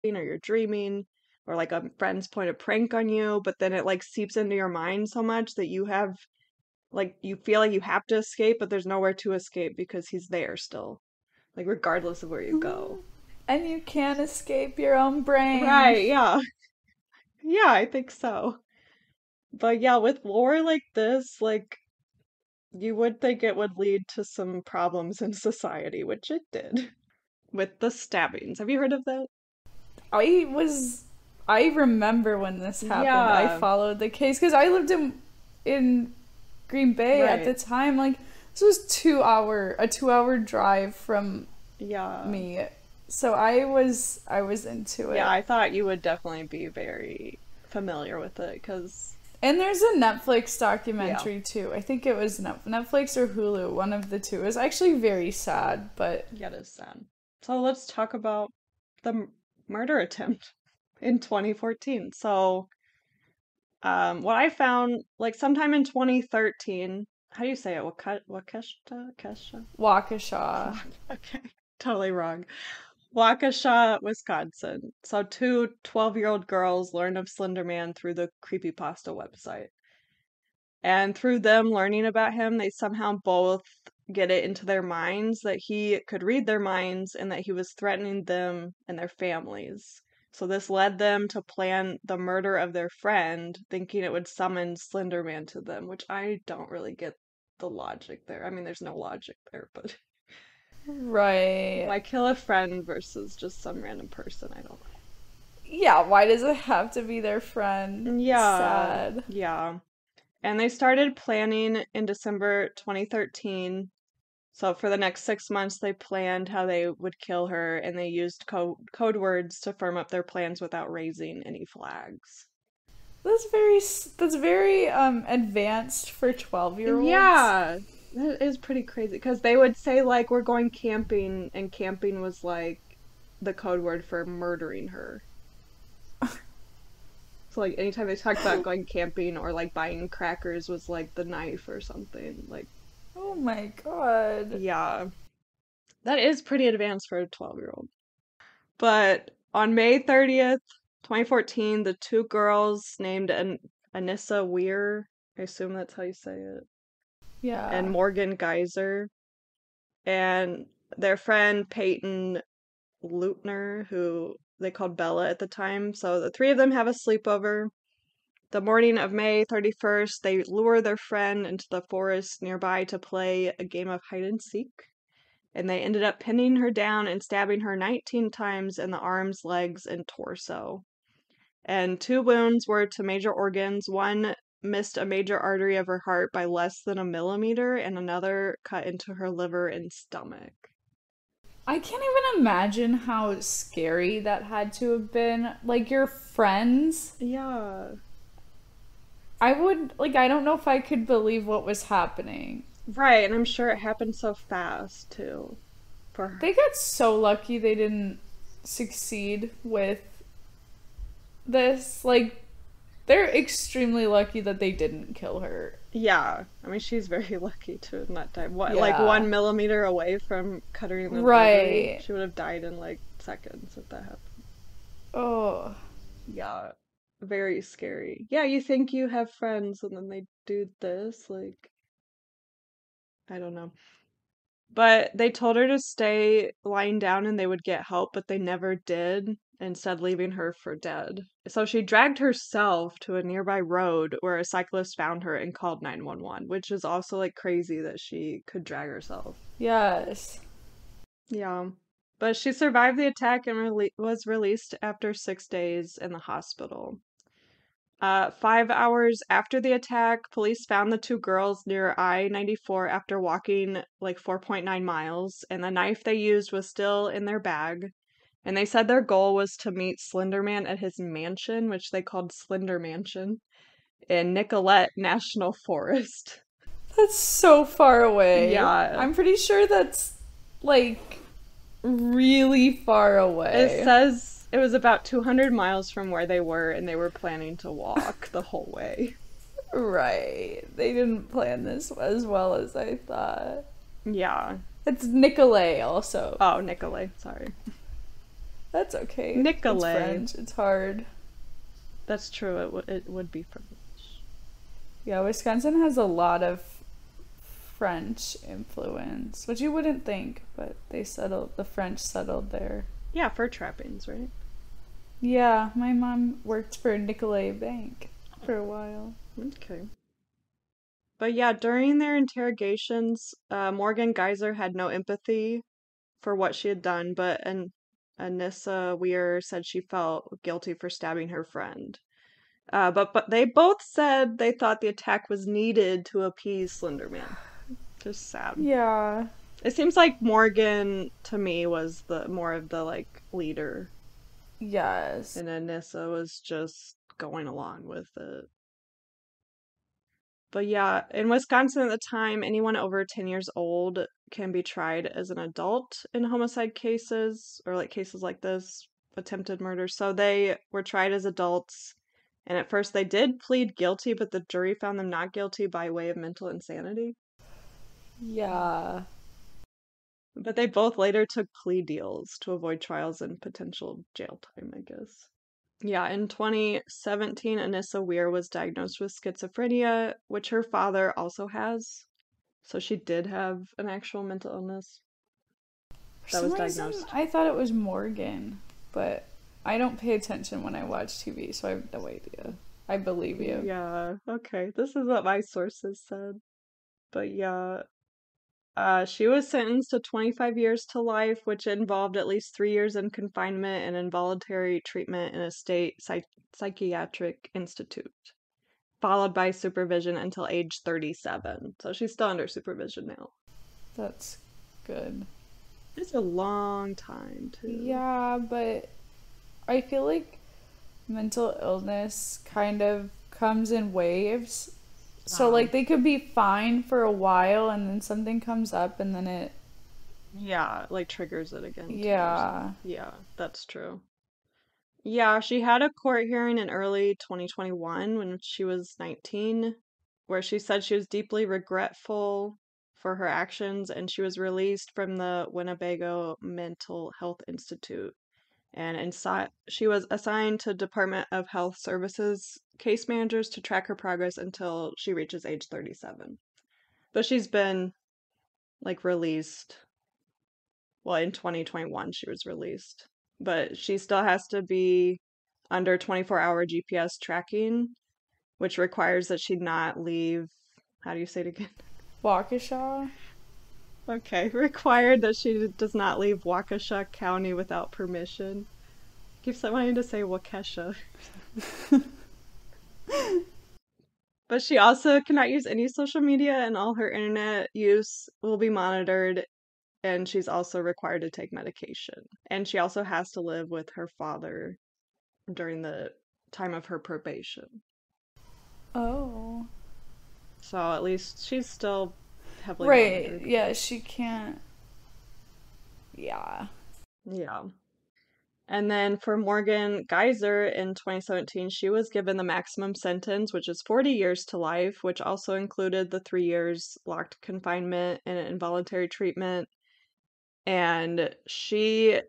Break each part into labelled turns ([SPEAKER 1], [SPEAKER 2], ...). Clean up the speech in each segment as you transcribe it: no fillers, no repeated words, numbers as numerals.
[SPEAKER 1] or you're dreaming, or like a friend's point a prank on you, but then it like seeps into your mind so much that you have like you feel like you have to escape, but there's nowhere to escape because he's there still, like regardless of where you go.
[SPEAKER 2] And you can't escape your own brain.
[SPEAKER 1] Right, yeah. Yeah, I think so. But yeah, with lore like this, like you would think it would lead to some problems in society, which it did. With the stabbings. Have you heard of that?
[SPEAKER 2] I was I remember when this happened. I
[SPEAKER 1] Yeah,
[SPEAKER 2] followed the case because I lived in Green Bay at
[SPEAKER 1] right.
[SPEAKER 2] the time. Like this was a 2 hour drive from
[SPEAKER 1] Yeah.
[SPEAKER 2] me. So I was into
[SPEAKER 1] Yeah,
[SPEAKER 2] it.
[SPEAKER 1] I thought you would definitely be very familiar with it because,
[SPEAKER 2] And there's a Netflix
[SPEAKER 1] yeah,
[SPEAKER 2] documentary too. I think it was Netflix or Hulu, one of the two. It was actually very sad, but
[SPEAKER 1] yeah, it is sad. So let's talk about the murder attempt in 2014. So, what I found, like sometime in 2013, how do you say it? Wakeshta? Kesha?
[SPEAKER 2] Waukesha.
[SPEAKER 1] Okay, totally wrong. Waukesha, Wisconsin. So 2 12-year-old girls learned of Slenderman through the Creepypasta website. And through them learning about him, they somehow both get it into their minds that he could read their minds and that he was threatening them and their families. So this led them to plan the murder of their friend, thinking it would summon Slenderman to them, which I don't really get the logic there. I mean, there's no logic there, but
[SPEAKER 2] Right.
[SPEAKER 1] why kill a friend versus just some random person? I don't
[SPEAKER 2] Yeah, why does it have to be their friend?
[SPEAKER 1] know. Yeah,
[SPEAKER 2] Sad.
[SPEAKER 1] yeah. And they started planning in December 2013. So for the next 6 months, they planned how they would kill her, and they used code words to firm up their plans without raising any flags.
[SPEAKER 2] That's very advanced for 12-year-olds.
[SPEAKER 1] Yeah, that is pretty crazy because they would say like we're going camping, and camping was like the code word for murdering her. So like anytime they talked about going camping or like buying crackers was like the knife or something. Like
[SPEAKER 2] Oh my god.
[SPEAKER 1] yeah, that is pretty advanced for a 12-year-old. But on May 30th, 2014, the two girls named Anissa Weir, I assume that's how you say it, and
[SPEAKER 2] Yeah.
[SPEAKER 1] Morgan Geyser, and their friend Peyton Lutner, who they called Bella at the time. So the three of them have a sleepover. The morning of May 31st, they lure their friend into the forest nearby to play a game of hide and seek. And they ended up pinning her down and stabbing her 19 times in the arms, legs, and torso. And two wounds were to major organs. One missed a major artery of her heart by less than a millimeter, and another cut into her liver and stomach.
[SPEAKER 2] I can't even imagine how scary that had to have been. Like your friends,
[SPEAKER 1] Yeah,
[SPEAKER 2] I don't know if I could believe what was happening.
[SPEAKER 1] right. And I'm sure it happened so fast, too. For her.
[SPEAKER 2] They got so lucky they didn't succeed with this. Like, they're extremely lucky that they didn't kill her.
[SPEAKER 1] Yeah, I mean, she's very lucky to have not died. What, like
[SPEAKER 2] Yeah.
[SPEAKER 1] 1 millimeter away from cutting an artery?
[SPEAKER 2] Right.
[SPEAKER 1] She would have died in like seconds if that happened.
[SPEAKER 2] Oh.
[SPEAKER 1] Yeah, very scary. Yeah, you think you have friends and then they do this, like, I don't know. But they told her to stay lying down and they would get help, but they never did, instead leaving her for dead. So she dragged herself to a nearby road where a cyclist found her and called 911, which is also like crazy that she could drag herself.
[SPEAKER 2] Yes.
[SPEAKER 1] Yeah. But she survived the attack and was released after 6 days in the hospital. 5 hours after the attack, police found the two girls near I-94 after walking like 4.9 miles, and the knife they used was still in their bag. And they said their goal was to meet Slenderman at his mansion, which they called Slender Mansion, in Nicollet National Forest.
[SPEAKER 2] That's so far away.
[SPEAKER 1] Yeah.
[SPEAKER 2] I'm pretty sure that's like really far
[SPEAKER 1] It
[SPEAKER 2] away.
[SPEAKER 1] says it was about 200 miles from where they were, and they were planning to walk the whole way.
[SPEAKER 2] Right. They didn't plan this as well as I thought.
[SPEAKER 1] Yeah.
[SPEAKER 2] It's Nicolay also.
[SPEAKER 1] Oh, Nicollet, sorry.
[SPEAKER 2] That's okay. It's
[SPEAKER 1] Nicolay.
[SPEAKER 2] French. It's hard.
[SPEAKER 1] That's true. It would be French.
[SPEAKER 2] Yeah, Wisconsin has a lot of French influence, which you wouldn't think, but the French settled there.
[SPEAKER 1] Yeah, fur trappings, right?
[SPEAKER 2] Yeah, my mom worked for Nicolay Bank for a while.
[SPEAKER 1] Okay. But yeah, during their interrogations, Morgan Geyser had no empathy for what she had done, but Anissa Weir said she felt guilty for stabbing her friend. But they both said they thought the attack was needed to appease Slenderman. Just sad.
[SPEAKER 2] Yeah.
[SPEAKER 1] It seems like Morgan to me was the more of the like leader,
[SPEAKER 2] Yes.
[SPEAKER 1] and Anissa was just going along with it. But yeah, in Wisconsin at the time, anyone over 10 years old can be tried as an adult in homicide cases or like cases like this, attempted murder. So they were tried as adults. And at first they did plead guilty, but the jury found them not guilty by way of mental insanity.
[SPEAKER 2] Yeah.
[SPEAKER 1] But they both later took plea deals to avoid trials and potential jail time, I guess. Yeah, in 2017, Anissa Weir was diagnosed with schizophrenia, which her father also has. So she did have an actual mental illness
[SPEAKER 2] For
[SPEAKER 1] that
[SPEAKER 2] some
[SPEAKER 1] was
[SPEAKER 2] reason,
[SPEAKER 1] diagnosed.
[SPEAKER 2] I thought it was Morgan, but I don't pay attention when I watch TV, so I have no idea. I believe you.
[SPEAKER 1] Yeah, okay. This is what my sources said. But yeah, she was sentenced to 25 years to life, which involved at least 3 years in confinement and involuntary treatment in a state psychiatric institute, followed by supervision until age 37. So she's still under supervision now.
[SPEAKER 2] That's good.
[SPEAKER 1] It's a long time, too.
[SPEAKER 2] Yeah, but I feel like mental illness kind of comes in waves. So,
[SPEAKER 1] Wow.
[SPEAKER 2] like, they could be fine for a while and then something comes up and then it.
[SPEAKER 1] Yeah, like triggers it again, too, or something.
[SPEAKER 2] Yeah.
[SPEAKER 1] Yeah, that's true. Yeah, she had a court hearing in early 2021 when she was 19, where she said she was deeply regretful for her actions and she was released from the Winnebago Mental Health Institute. And she was assigned to Department of Health Services case managers to track her progress until she reaches age 37. But she's been like released. Well, in 2021 she was released. But she still has to be under 24-hour GPS tracking, which requires that she not leave. How do you say it again?
[SPEAKER 2] Waukesha?
[SPEAKER 1] Okay, required that she does not leave Waukesha County without permission. Keeps wanting to say Waukesha. But she also cannot use any social media, and all her internet use will be monitored. And she's also required to take medication. And she also has to live with her father during the time of her probation.
[SPEAKER 2] Oh.
[SPEAKER 1] So at least she's still heavily
[SPEAKER 2] Right.
[SPEAKER 1] monitored.
[SPEAKER 2] Yeah, she can't. Yeah.
[SPEAKER 1] Yeah. And then for Morgan Geyser in 2017, she was given the maximum sentence, which is 40 years to life, which also included the 3 years locked confinement and involuntary treatment. And she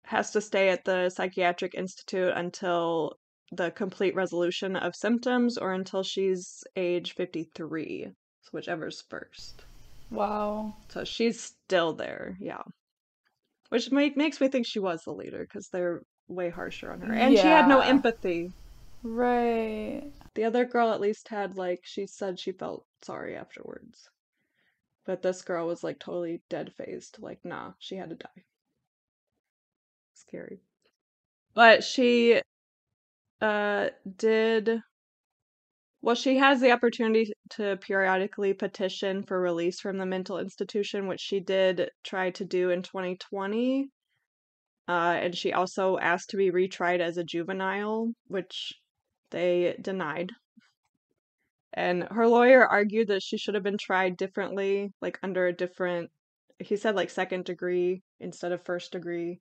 [SPEAKER 1] has to stay at the psychiatric institute until the complete resolution of symptoms or until she's age 53. So whichever's first.
[SPEAKER 2] Wow.
[SPEAKER 1] So she's still there, yeah. Which makes me think she was the leader because they're way harsher on her. And she had no
[SPEAKER 2] Yeah.
[SPEAKER 1] empathy.
[SPEAKER 2] Right.
[SPEAKER 1] The other girl at least had, like, she said she felt sorry afterwards. But this girl was, like, totally dead-faced. Like, nah, she had to die. Scary. But she did. Well, she has the opportunity to periodically petition for release from the mental institution, which she did try to do in 2020. And she also asked to be retried as a juvenile, which they denied. And her lawyer argued that she should have been tried differently, like under a different, he said like second degree instead of first degree.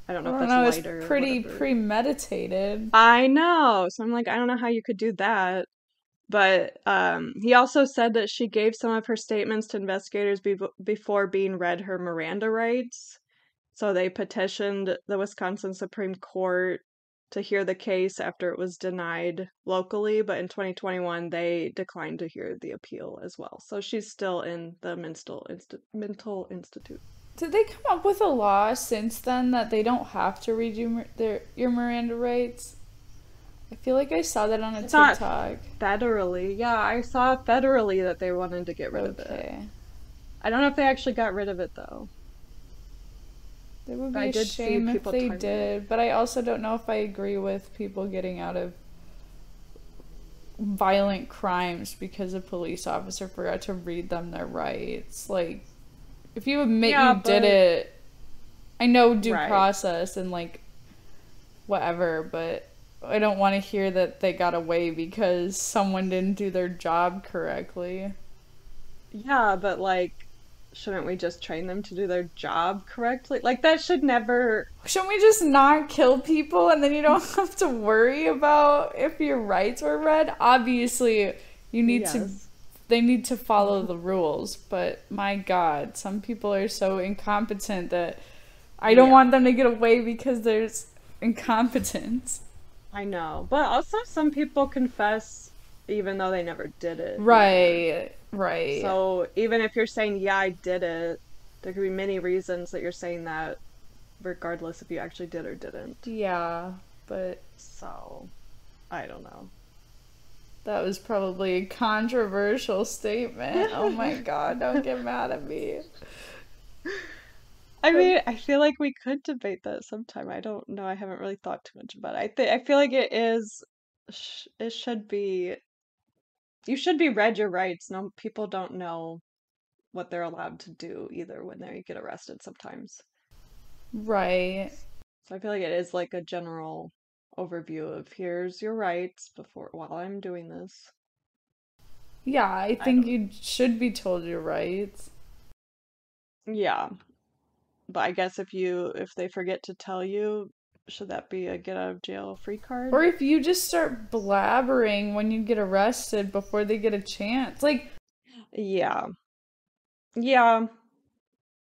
[SPEAKER 1] I don't
[SPEAKER 2] I
[SPEAKER 1] know if
[SPEAKER 2] don't
[SPEAKER 1] that's
[SPEAKER 2] know. It's
[SPEAKER 1] lighter or
[SPEAKER 2] pretty
[SPEAKER 1] whatever.
[SPEAKER 2] premeditated.
[SPEAKER 1] I know. So I'm like, I don't know how you could do that. But he also said that she gave some of her statements to investigators before being read her Miranda rights. So they petitioned the Wisconsin Supreme Court to hear the case after it was denied locally, but in 2021 they declined to hear the appeal as well. So she's still in the mental institute.
[SPEAKER 2] Did they come up with a law since then that they don't have to read your Miranda rights? I feel like I saw that on a
[SPEAKER 1] It's not
[SPEAKER 2] TikTok.
[SPEAKER 1] federally. Yeah, I saw federally that they wanted to get rid of it.
[SPEAKER 2] Okay.
[SPEAKER 1] I don't know if they actually got rid of it though.
[SPEAKER 2] It would
[SPEAKER 1] But
[SPEAKER 2] be
[SPEAKER 1] I
[SPEAKER 2] a
[SPEAKER 1] did see
[SPEAKER 2] shame if
[SPEAKER 1] people
[SPEAKER 2] they
[SPEAKER 1] talking about it.
[SPEAKER 2] did, but I also don't know if I agree with people getting out of violent crimes because a police officer forgot to read them their rights. Like, if you admit
[SPEAKER 1] Yeah,
[SPEAKER 2] you did
[SPEAKER 1] but
[SPEAKER 2] it, I know due
[SPEAKER 1] right.
[SPEAKER 2] process and like whatever, but I don't want to hear that they got away because someone didn't do their job correctly.
[SPEAKER 1] Yeah, but like shouldn't we just train them to do their job correctly? Like that should never.
[SPEAKER 2] Shouldn't we just not kill people and then you don't have to worry about if your rights were read? Obviously, you need to
[SPEAKER 1] Yes.
[SPEAKER 2] they need to follow the rules, but my God, some people are so incompetent that I don't
[SPEAKER 1] Yeah,
[SPEAKER 2] want them to get away because there's incompetence.
[SPEAKER 1] I know. But also some people confess even though they never did it either.
[SPEAKER 2] Right, right.
[SPEAKER 1] So even if you're saying, yeah, I did it, there could be many reasons that you're saying that, regardless if you actually did or didn't.
[SPEAKER 2] Yeah, but
[SPEAKER 1] So I don't know.
[SPEAKER 2] that was probably a controversial statement. Oh my God, don't get mad at me.
[SPEAKER 1] I mean, I feel like we could debate that sometime. I don't know. I haven't really thought too much about it. I feel like it is, it should be, you should be read your rights. No, people don't know what they're allowed to do either when they get arrested sometimes.
[SPEAKER 2] Right.
[SPEAKER 1] So I feel like it is like a general overview of here's your rights before while I'm doing this.
[SPEAKER 2] Yeah, I
[SPEAKER 1] I
[SPEAKER 2] think
[SPEAKER 1] don't
[SPEAKER 2] you should be told your rights.
[SPEAKER 1] know. Yeah, but I guess if they forget to tell you, should that be a get out of jail free card?
[SPEAKER 2] Or if you just start blabbering when you get arrested before they get a chance. Like,
[SPEAKER 1] Yeah. Yeah.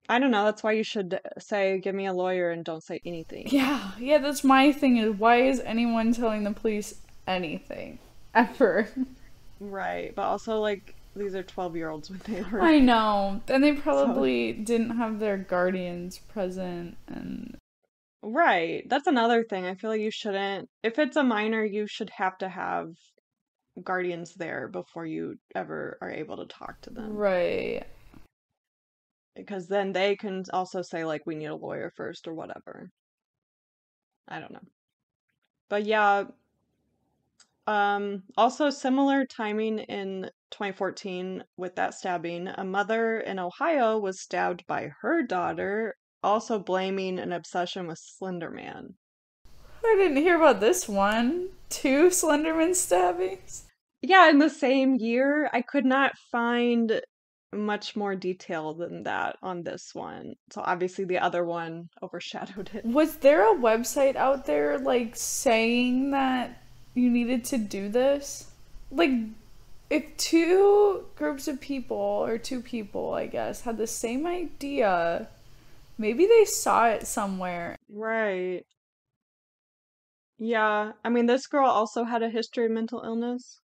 [SPEAKER 1] I don't know. That's why you should say, give me a lawyer and don't say anything.
[SPEAKER 2] yeah, that's my thing is why is anyone telling the police anything? Ever.
[SPEAKER 1] Right. But also, like, these are 12-year-olds when they were.
[SPEAKER 2] I know. And they
[SPEAKER 1] So,
[SPEAKER 2] probably didn't have their guardians present and
[SPEAKER 1] right. That's another thing. I feel like you shouldn't, if it's a minor, you should have to have guardians there before you ever are able to talk to them.
[SPEAKER 2] right.
[SPEAKER 1] Because then they can also say, like, we need a lawyer first or whatever. I don't know. But yeah, also similar timing in 2014 with that stabbing, a mother in Ohio was stabbed by her daughter, also blaming an obsession with Slenderman.
[SPEAKER 2] I didn't hear about this one. Two Slenderman stabbings?
[SPEAKER 1] Yeah, in the same year, I could not find much more detail than that on this one. So obviously the other one overshadowed it.
[SPEAKER 2] Was there a website out there like saying that you needed to do this? Like, if two groups of people, or two people, I guess, had the same idea, maybe they saw it somewhere.
[SPEAKER 1] Right. Yeah, I mean, this girl also had a history of mental illness,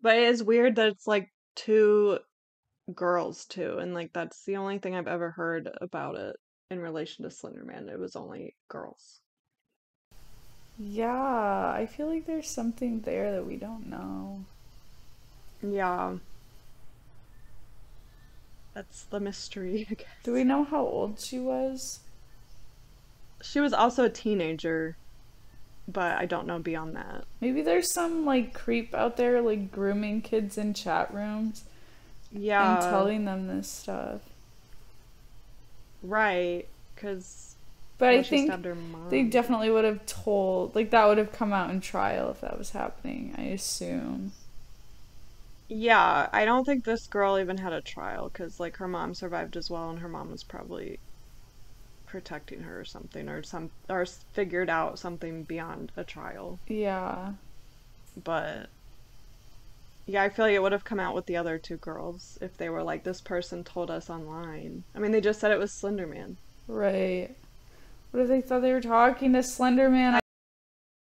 [SPEAKER 1] but it is weird that it's like two girls too, and like that's the only thing I've ever heard about it in relation to Slenderman. It was only girls.
[SPEAKER 2] Yeah, I feel like there's something there that we don't know.
[SPEAKER 1] Yeah, that's the mystery, I
[SPEAKER 2] Do we
[SPEAKER 1] guess.
[SPEAKER 2] know how old she was?
[SPEAKER 1] She was also a teenager, but I don't know beyond that.
[SPEAKER 2] Maybe there's some like creep out there like grooming kids in chat rooms and
[SPEAKER 1] Yeah,
[SPEAKER 2] telling them this stuff.
[SPEAKER 1] right, because
[SPEAKER 2] But
[SPEAKER 1] what
[SPEAKER 2] I
[SPEAKER 1] if she
[SPEAKER 2] think
[SPEAKER 1] stabbed her
[SPEAKER 2] they
[SPEAKER 1] mom?
[SPEAKER 2] definitely would have told, like, that would have come out in trial if that was happening, I assume.
[SPEAKER 1] Yeah, I don't think this girl even had a trial because like her mom survived as well, and her mom was probably protecting her or something, or figured out something beyond a trial.
[SPEAKER 2] Yeah.
[SPEAKER 1] But yeah, I feel like it would have come out with the other two girls if they were like, this person told us online. I mean, they just said it was Slenderman.
[SPEAKER 2] Right. What if they thought they were talking to Slenderman?